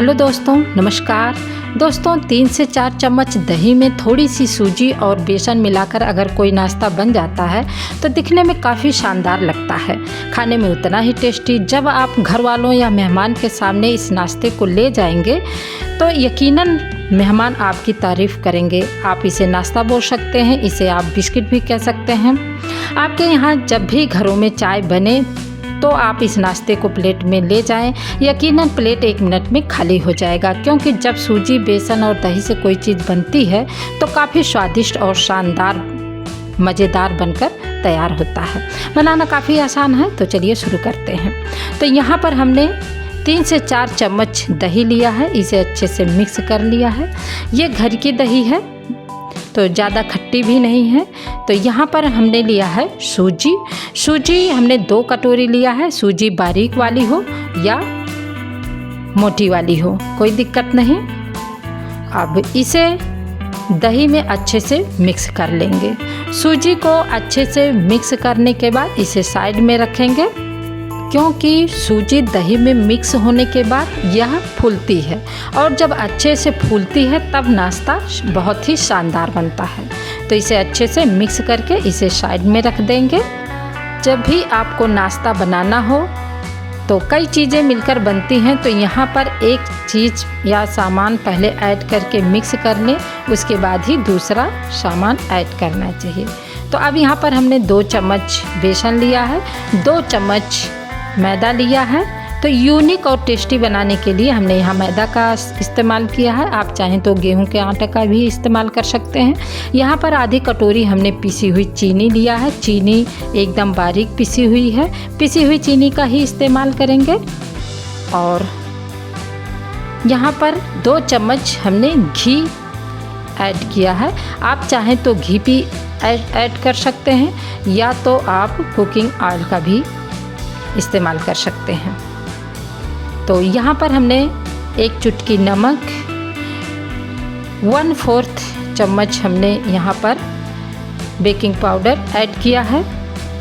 Hello दोस्तों, नमस्कार। दोस्तों 3 से 4 चम्मच दही में थोड़ी सी सूजी और बेसन मिलाकर अगर कोई नाश्ता बन जाता है तो दिखने में काफ़ी शानदार लगता है, खाने में उतना ही टेस्टी। जब आप घर वालों या मेहमान के सामने इस नाश्ते को ले जाएंगे तो यकीनन मेहमान आपकी तारीफ़ करेंगे। आप इसे नाश्ता बोल सकते हैं, इसे आप बिस्किट भी कह सकते हैं। आपके यहाँ जब भी घरों में चाय बने तो आप इस नाश्ते को प्लेट में ले जाएं, यकीनन प्लेट 1 मिनट में खाली हो जाएगा, क्योंकि जब सूजी, बेसन और दही से कोई चीज़ बनती है तो काफ़ी स्वादिष्ट और शानदार मज़ेदार बनकर तैयार होता है। बनाना काफ़ी आसान है, तो चलिए शुरू करते हैं। तो यहाँ पर हमने 3 से 4 चम्मच दही लिया है, इसे अच्छे से मिक्स कर लिया है। ये घर की दही है तो ज़्यादा खट्टी भी नहीं है। तो यहाँ पर हमने लिया है सूजी हमने 2 कटोरी लिया है। सूजी बारीक वाली हो या मोटी वाली हो, कोई दिक्कत नहीं। अब इसे दही में अच्छे से मिक्स कर लेंगे। सूजी को अच्छे से मिक्स करने के बाद इसे साइड में रखेंगे, क्योंकि सूजी दही में मिक्स होने के बाद यह फूलती है, और जब अच्छे से फूलती है तब नाश्ता बहुत ही शानदार बनता है। तो इसे अच्छे से मिक्स करके इसे साइड में रख देंगे। जब भी आपको नाश्ता बनाना हो तो कई चीज़ें मिलकर बनती हैं, तो यहाँ पर एक चीज़ या सामान पहले ऐड करके मिक्स कर लें, उसके बाद ही दूसरा सामान ऐड करना चाहिए। तो अब यहाँ पर हमने 2 चम्मच बेसन लिया है, 2 चम्मच मैदा लिया है। तो यूनिक और टेस्टी बनाने के लिए हमने यहाँ मैदा का इस्तेमाल किया है। आप चाहें तो गेहूं के आटे का भी इस्तेमाल कर सकते हैं। यहाँ पर आधी कटोरी हमने पिसी हुई चीनी लिया है। चीनी एकदम बारीक पिसी हुई है, पिसी हुई चीनी का ही इस्तेमाल करेंगे। और यहाँ पर 2 चम्मच हमने घी ऐड किया है। आप चाहें तो घी भी ऐड कर सकते हैं, या तो आप कुकिंग ऑयल का भी इस्तेमाल कर सकते हैं। तो यहाँ पर हमने 1 चुटकी नमक, 1/4 चम्मच हमने यहाँ पर बेकिंग पाउडर ऐड किया है।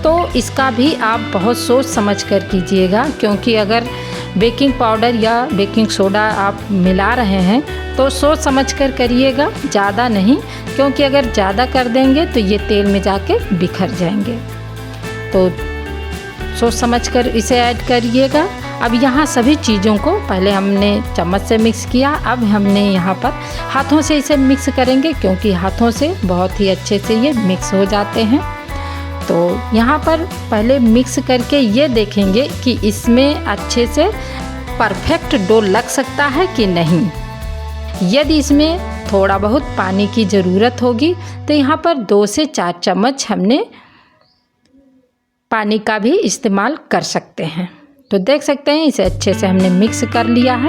तो इसका भी आप बहुत सोच समझ कर कीजिएगा, क्योंकि अगर बेकिंग पाउडर या बेकिंग सोडा आप मिला रहे हैं तो सोच समझ कर करिएगा, ज़्यादा नहीं, क्योंकि अगर ज़्यादा कर देंगे तो ये तेल में जाके बिखर जाएंगे। तो सोच समझ कर इसे ऐड करिएगा। अब यहाँ सभी चीज़ों को पहले हमने चम्मच से मिक्स किया, अब हमने यहाँ पर हाथों से इसे मिक्स करेंगे, क्योंकि हाथों से बहुत ही अच्छे से ये मिक्स हो जाते हैं। तो यहाँ पर पहले मिक्स करके ये देखेंगे कि इसमें अच्छे से परफेक्ट डो लग सकता है कि नहीं। यदि इसमें थोड़ा बहुत पानी की ज़रूरत होगी तो यहाँ पर 2 से 4 चम्मच हमने पानी का भी इस्तेमाल कर सकते हैं। तो देख सकते हैं इसे अच्छे से हमने मिक्स कर लिया है।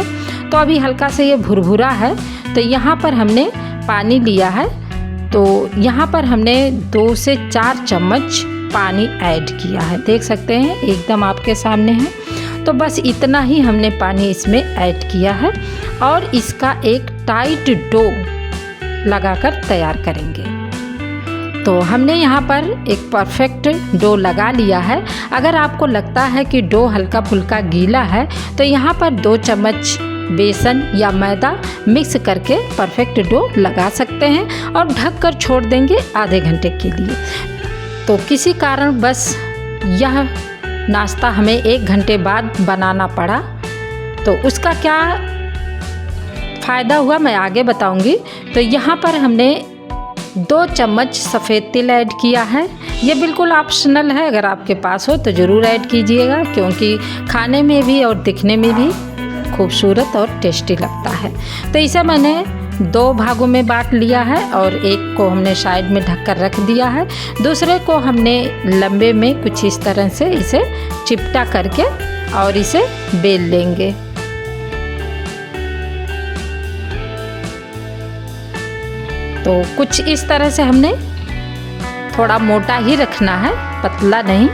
तो अभी हल्का से ये भुरभुरा है, तो यहाँ पर हमने पानी लिया है। तो यहाँ पर हमने 2 से 4 चम्मच पानी ऐड किया है, देख सकते हैं एकदम आपके सामने है। तो बस इतना ही हमने पानी इसमें ऐड किया है, और इसका एक टाइट डो लगाकर तैयार करेंगे। तो हमने यहाँ पर एक परफेक्ट डो लगा लिया है। अगर आपको लगता है कि डो हल्का फुल्का गीला है तो यहाँ पर 2 चम्मच बेसन या मैदा मिक्स करके परफेक्ट डो लगा सकते हैं, और ढक कर छोड़ देंगे आधे घंटे के लिए। तो किसी कारण बस यह नाश्ता हमें 1 घंटे बाद बनाना पड़ा, तो उसका क्या फ़ायदा हुआ मैं आगे बताऊँगी। तो यहाँ पर हमने 2 चम्मच सफ़ेद तिल ऐड किया है। ये बिल्कुल ऑप्शनल है, अगर आपके पास हो तो ज़रूर ऐड कीजिएगा, क्योंकि खाने में भी और दिखने में भी खूबसूरत और टेस्टी लगता है। तो इसे मैंने 2 भागों में बांट लिया है, और एक को हमने साइड में ढककर रख दिया है, दूसरे को हमने लंबे में कुछ इस तरह से इसे चिपटा करके और इसे बेल लेंगे। तो कुछ इस तरह से हमने थोड़ा मोटा ही रखना है, पतला नहीं।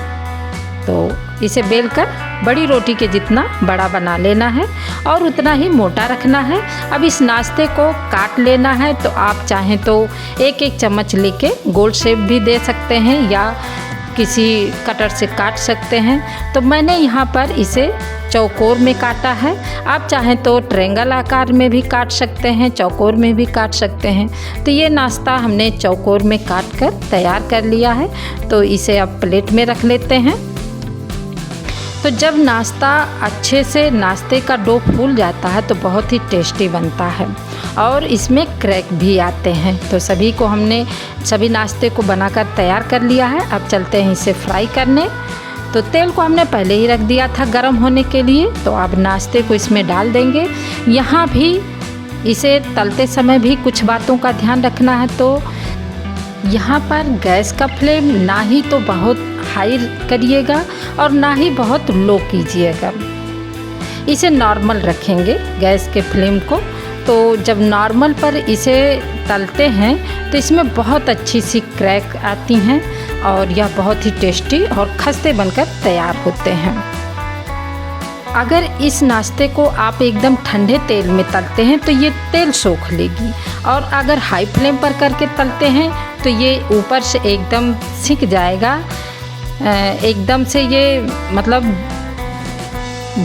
तो इसे बेलकर बड़ी रोटी के जितना बड़ा बना लेना है, और उतना ही मोटा रखना है। अब इस नाश्ते को काट लेना है, तो आप चाहें तो 1-1 चम्मच लेके गोल शेप भी दे सकते हैं, या किसी कटर से काट सकते हैं। तो मैंने यहाँ पर इसे चौकोर में काटा है। आप चाहें तो ट्रायंगल आकार में भी काट सकते हैं, चौकोर में भी काट सकते हैं। तो ये नाश्ता हमने चौकोर में काट कर तैयार कर लिया है। तो इसे अब प्लेट में रख लेते हैं। तो जब नाश्ता अच्छे से नाश्ते का डो फूल जाता है तो बहुत ही टेस्टी बनता है और इसमें क्रैक भी आते हैं। तो सभी को हमने सभी नाश्ते को बनाकर तैयार कर लिया है। अब चलते हैं इसे फ्राई करने। तो तेल को हमने पहले ही रख दिया था गर्म होने के लिए। तो अब नाश्ते को इसमें डाल देंगे। यहाँ भी इसे तलते समय भी कुछ बातों का ध्यान रखना है। तो यहाँ पर गैस का फ्लेम ना ही तो बहुत हाई करिएगा और ना ही बहुत लो कीजिएगा। इसे नॉर्मल रखेंगे गैस के फ्लेम को। तो जब नॉर्मल पर इसे तलते हैं तो इसमें बहुत अच्छी सी क्रैक आती हैं और यह बहुत ही टेस्टी और खस्ते बनकर तैयार होते हैं। अगर इस नाश्ते को आप एकदम ठंडे तेल में तलते हैं तो ये तेल सोख लेगी और अगर हाई फ्लेम पर करके तलते हैं तो ये ऊपर से एकदम सिक जाएगा, एकदम से ये मतलब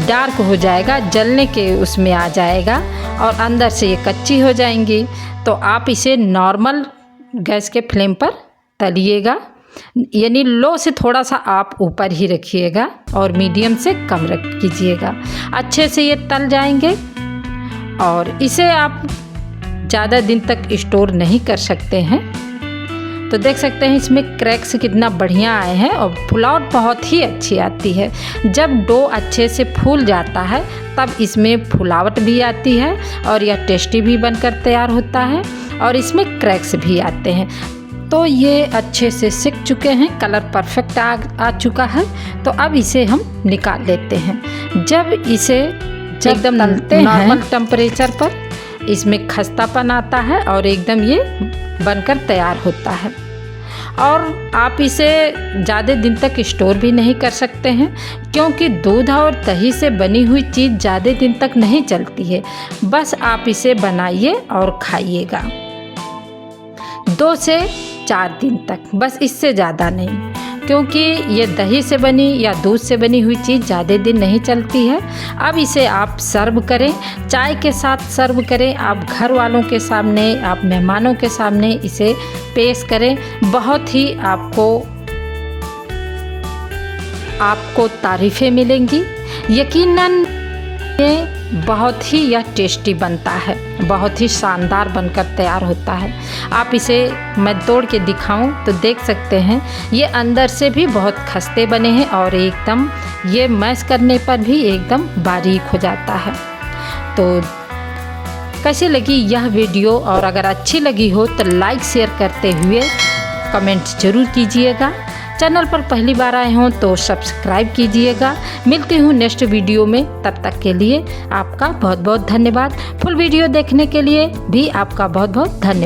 डार्क हो जाएगा, जलने के उसमें आ जाएगा और अंदर से ये कच्ची हो जाएंगी। तो आप इसे नॉर्मल गैस के फ्लेम पर तलिएगा, यानी लो से थोड़ा सा आप ऊपर ही रखिएगा और मीडियम से कम रख कीजिएगा। अच्छे से ये तल जाएंगे और इसे आप ज़्यादा दिन तक स्टोर नहीं कर सकते हैं। तो देख सकते हैं इसमें क्रैक्स कितना बढ़िया आए हैं और फुलावट बहुत ही अच्छी आती है। जब डो अच्छे से फूल जाता है तब इसमें फुलावट भी आती है और यह टेस्टी भी बनकर तैयार होता है और इसमें क्रैक्स भी आते हैं। तो ये अच्छे से सिक चुके हैं, कलर परफेक्ट आ चुका है। तो अब इसे हम निकाल लेते हैं। जब इसे एकदम नॉर्मल टेम्परेचर पर इसमें खस्तापन आता है और एकदम ये बनकर तैयार होता है। और आप इसे ज़्यादा दिन तक स्टोर भी नहीं कर सकते हैं क्योंकि दूध और दही से बनी हुई चीज़ ज़्यादा दिन तक नहीं चलती है। बस आप इसे बनाइए और खाइएगा 2 से 4 दिन तक, बस इससे ज़्यादा नहीं, क्योंकि ये दही से बनी या दूध से बनी हुई चीज़ ज़्यादा दिन नहीं चलती है। अब इसे आप सर्व करें, चाय के साथ सर्व करें, आप घर वालों के सामने, आप मेहमानों के सामने इसे पेश करें। बहुत ही आपको तारीफ़ें मिलेंगी। यकीनन ये बहुत ही यह टेस्टी बनता है, बहुत ही शानदार बनकर तैयार होता है। आप इसे मैं तोड़ के दिखाऊं तो देख सकते हैं ये अंदर से भी बहुत खस्ते बने हैं और एकदम ये मैश करने पर भी एकदम बारीक हो जाता है। तो कैसी लगी यह वीडियो, और अगर अच्छी लगी हो तो लाइक शेयर करते हुए कमेंट ज़रूर कीजिएगा। चैनल पर पहली बार आए हों तो सब्सक्राइब कीजिएगा। मिलती हूँ नेक्स्ट वीडियो में, तब तक के लिए आपका बहुत बहुत धन्यवाद। फुल वीडियो देखने के लिए भी आपका बहुत बहुत धन्यवाद।